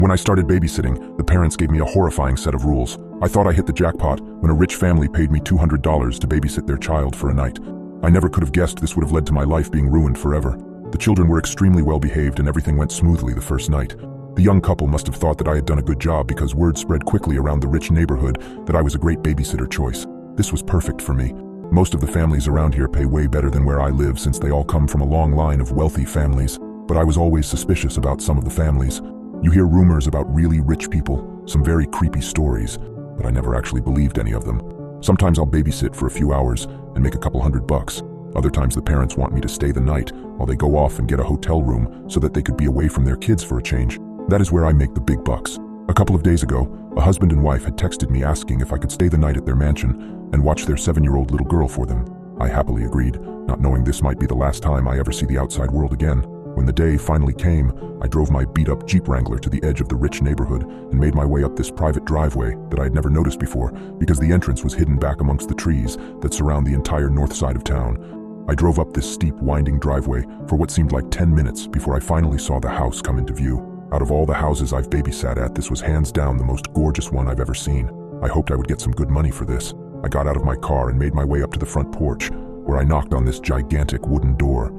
When I started babysitting, the parents gave me a horrifying set of rules. I thought I hit the jackpot when a rich family paid me $200 to babysit their child for a night. I never could have guessed this would have led to my life being ruined forever. The children were extremely well behaved and everything went smoothly the first night. The young couple must have thought that I had done a good job because word spread quickly around the rich neighborhood that I was a great babysitter choice. This was perfect for me. Most of the families around here pay way better than where I live since they all come from a long line of wealthy families, but I was always suspicious about some of the families. You hear rumors about really rich people, some very creepy stories, but I never actually believed any of them. Sometimes I'll babysit for a few hours and make a couple $100. Other times the parents want me to stay the night while they go off and get a hotel room so that they could be away from their kids for a change. That is where I make the big bucks. A couple of days ago, a husband and wife had texted me asking if I could stay the night at their mansion and watch their 7-year-old little girl for them. I happily agreed, not knowing this might be the last time I ever see the outside world again. When the day finally came, I drove my beat-up Jeep Wrangler to the edge of the rich neighborhood and made my way up this private driveway that I had never noticed before because the entrance was hidden back amongst the trees that surround the entire north side of town. I drove up this steep, winding driveway for what seemed like 10 minutes before I finally saw the house come into view. Out of all the houses I've babysat at, this was hands down the most gorgeous one I've ever seen. I hoped I would get some good money for this. I got out of my car and made my way up to the front porch, where I knocked on this gigantic wooden door.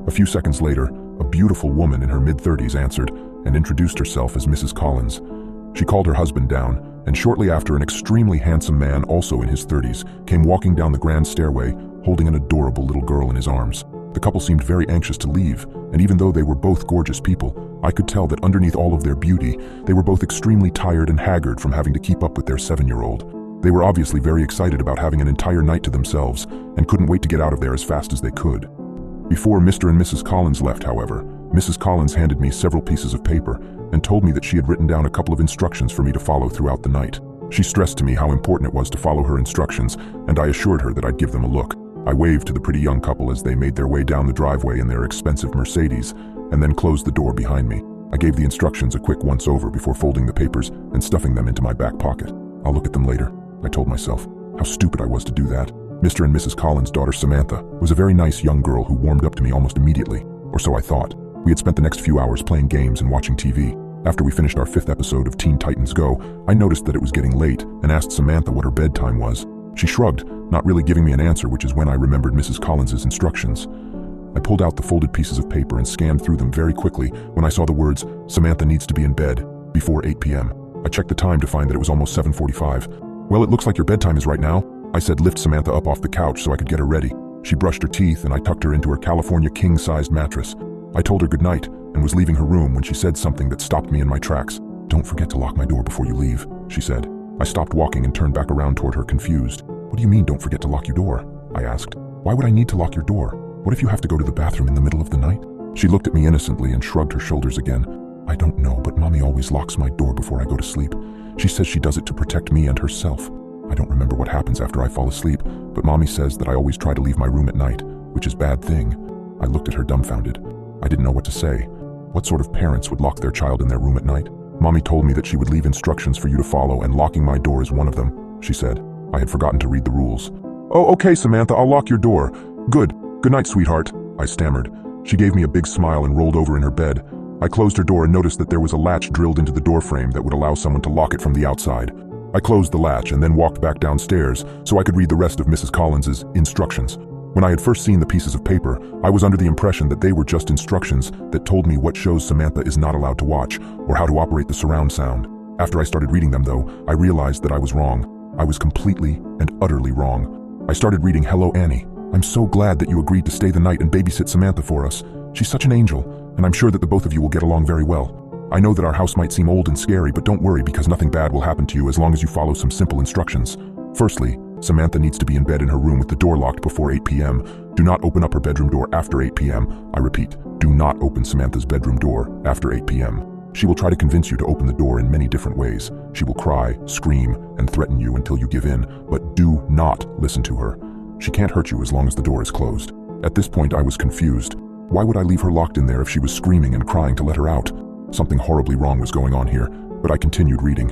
A few seconds later, a beautiful woman in her mid-30s answered and introduced herself as Mrs. Collins. She called her husband down, and shortly after, an extremely handsome man, also in his 30s, came walking down the grand stairway, holding an adorable little girl in his arms. The couple seemed very anxious to leave, and even though they were both gorgeous people, I could tell that underneath all of their beauty, they were both extremely tired and haggard from having to keep up with their 7-year-old. They were obviously very excited about having an entire night to themselves, and couldn't wait to get out of there as fast as they could. Before Mr. and Mrs. Collins left, however, Mrs. Collins handed me several pieces of paper and told me that she had written down a couple of instructions for me to follow throughout the night. She stressed to me how important it was to follow her instructions, and I assured her that I'd give them a look. I waved to the pretty young couple as they made their way down the driveway in their expensive Mercedes, and then closed the door behind me. I gave the instructions a quick once-over before folding the papers and stuffing them into my back pocket. I'll look at them later, I told myself. How stupid I was to do that. Mr. and Mrs. Collins' daughter Samantha was a very nice young girl who warmed up to me almost immediately, or so I thought. We had spent the next few hours playing games and watching TV. After we finished our 5th episode of Teen Titans Go, I noticed that it was getting late and asked Samantha what her bedtime was. She shrugged, not really giving me an answer, which is when I remembered Mrs. Collins' instructions. I pulled out the folded pieces of paper and scanned through them very quickly when I saw the words, "Samantha needs to be in bed before 8 p.m. I checked the time to find that it was almost 7:45. "Well, it looks like your bedtime is right now," I said, lift Samantha up off the couch so I could get her ready. She brushed her teeth and I tucked her into her California king-sized mattress. I told her goodnight and was leaving her room when she said something that stopped me in my tracks. "Don't forget to lock my door before you leave," she said. I stopped walking and turned back around toward her, confused. "What do you mean, don't forget to lock your door?" I asked. "Why would I need to lock your door? What if you have to go to the bathroom in the middle of the night?" She looked at me innocently and shrugged her shoulders again. "I don't know, but Mommy always locks my door before I go to sleep. She says she does it to protect me and herself. I don't remember what happens after I fall asleep, but Mommy says that I always try to leave my room at night, which is a bad thing." I looked at her dumbfounded. I didn't know what to say. What sort of parents would lock their child in their room at night? "Mommy told me that she would leave instructions for you to follow, and locking my door is one of them," she said. I had forgotten to read the rules. "Oh, okay, Samantha, I'll lock your door. Good. Good night, sweetheart," I stammered. She gave me a big smile and rolled over in her bed. I closed her door and noticed that there was a latch drilled into the door frame that would allow someone to lock it from the outside. I closed the latch and then walked back downstairs so I could read the rest of Mrs. Collins' instructions. When I had first seen the pieces of paper, I was under the impression that they were just instructions that told me what shows Samantha is not allowed to watch or how to operate the surround sound. After I started reading them, though, I realized that I was wrong. I was completely and utterly wrong. I started reading, "Hello, Annie. I'm so glad that you agreed to stay the night and babysit Samantha for us. She's such an angel, and I'm sure that the both of you will get along very well. I know that our house might seem old and scary, but don't worry because nothing bad will happen to you as long as you follow some simple instructions. Firstly, Samantha needs to be in bed in her room with the door locked before 8 p.m. Do not open up her bedroom door after 8 p.m. I repeat, do not open Samantha's bedroom door after 8 p.m. She will try to convince you to open the door in many different ways. She will cry, scream, and threaten you until you give in, but do not listen to her. She can't hurt you as long as the door is closed." At this point, I was confused. Why would I leave her locked in there if she was screaming and crying to let her out? Something horribly wrong was going on here, but I continued reading.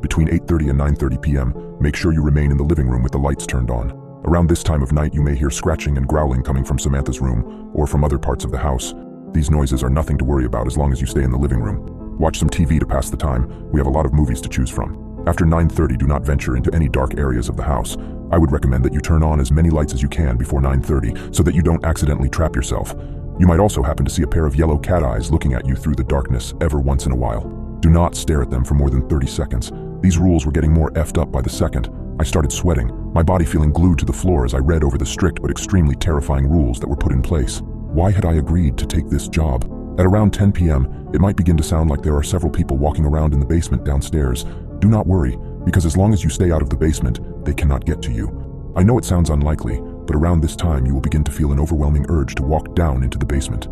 "Between 8:30 and 9:30 p.m., make sure you remain in the living room with the lights turned on. Around this time of night, you may hear scratching and growling coming from Samantha's room or from other parts of the house. These noises are nothing to worry about as long as you stay in the living room. Watch some TV to pass the time. We have a lot of movies to choose from. After 9:30, do not venture into any dark areas of the house. I would recommend that you turn on as many lights as you can before 9:30 so that you don't accidentally trap yourself. You might also happen to see a pair of yellow cat eyes looking at you through the darkness every once in a while. Do not stare at them for more than 30 seconds. These rules were getting more effed up by the second. I started sweating, my body feeling glued to the floor as I read over the strict but extremely terrifying rules that were put in place. Why had I agreed to take this job? At around 10 p.m., it might begin to sound like there are several people walking around in the basement downstairs. Do not worry, because as long as you stay out of the basement, they cannot get to you. I know it sounds unlikely, but around this time you will begin to feel an overwhelming urge to walk down into the basement.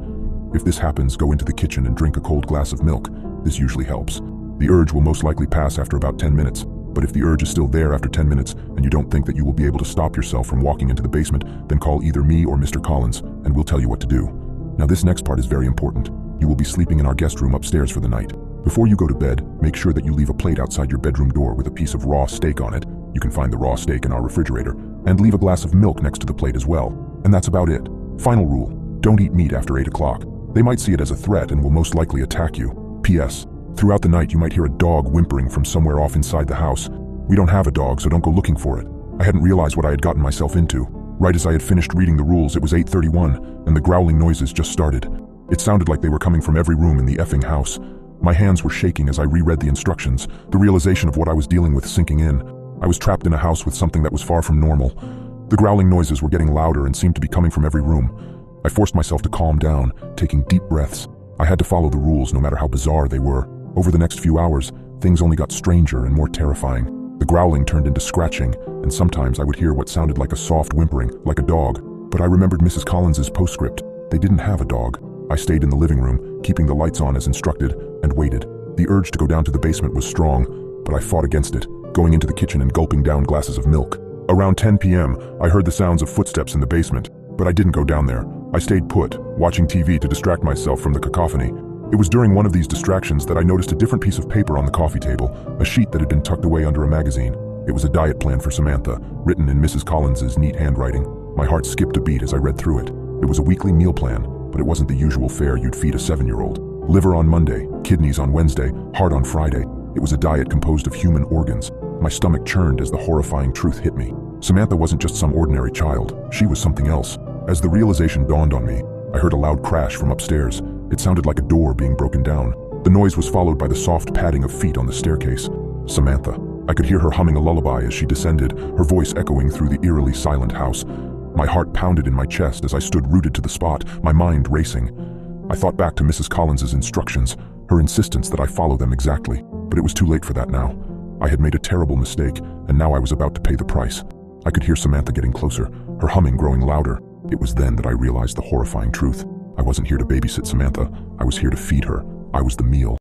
If this happens, go into the kitchen and drink a cold glass of milk. This usually helps. The urge will most likely pass after about 10 minutes, but if the urge is still there after 10 minutes and you don't think that you will be able to stop yourself from walking into the basement, then call either me or Mr. Collins, and we'll tell you what to do. Now this next part is very important. You will be sleeping in our guest room upstairs for the night. Before you go to bed, make sure that you leave a plate outside your bedroom door with a piece of raw steak on it. You can find the raw steak in our refrigerator, and leave a glass of milk next to the plate as well. And that's about it. Final rule, don't eat meat after 8 o'clock. They might see it as a threat and will most likely attack you. P.S. Throughout the night you might hear a dog whimpering from somewhere off inside the house. We don't have a dog, so don't go looking for it. I hadn't realized what I had gotten myself into. Right as I had finished reading the rules, it was 8:31, and the growling noises just started. It sounded like they were coming from every room in the effing house. My hands were shaking as I reread the instructions, the realization of what I was dealing with sinking in. I was trapped in a house with something that was far from normal. The growling noises were getting louder and seemed to be coming from every room. I forced myself to calm down, taking deep breaths. I had to follow the rules no matter how bizarre they were. Over the next few hours, things only got stranger and more terrifying. The growling turned into scratching, and sometimes I would hear what sounded like a soft whimpering, like a dog. But I remembered Mrs. Collins's postscript. They didn't have a dog. I stayed in the living room, keeping the lights on as instructed, and waited. The urge to go down to the basement was strong, but I fought against it, going into the kitchen and gulping down glasses of milk. Around 10 p.m., I heard the sounds of footsteps in the basement, but I didn't go down there. I stayed put, watching TV to distract myself from the cacophony. It was during one of these distractions that I noticed a different piece of paper on the coffee table, a sheet that had been tucked away under a magazine. It was a diet plan for Samantha, written in Mrs. Collins's neat handwriting. My heart skipped a beat as I read through it. It was a weekly meal plan, but it wasn't the usual fare you'd feed a 7-year-old. Liver on Monday, kidneys on Wednesday, heart on Friday. It was a diet composed of human organs. My stomach churned as the horrifying truth hit me. Samantha wasn't just some ordinary child. She was something else. As the realization dawned on me, I heard a loud crash from upstairs. It sounded like a door being broken down. The noise was followed by the soft padding of feet on the staircase. Samantha. I could hear her humming a lullaby as she descended, her voice echoing through the eerily silent house. My heart pounded in my chest as I stood rooted to the spot, my mind racing. I thought back to Mrs. Collins's instructions, her insistence that I follow them exactly, but it was too late for that now. I had made a terrible mistake, and now I was about to pay the price. I could hear Samantha getting closer, her humming growing louder. It was then that I realized the horrifying truth. I wasn't here to babysit Samantha. I was here to feed her. I was the meal.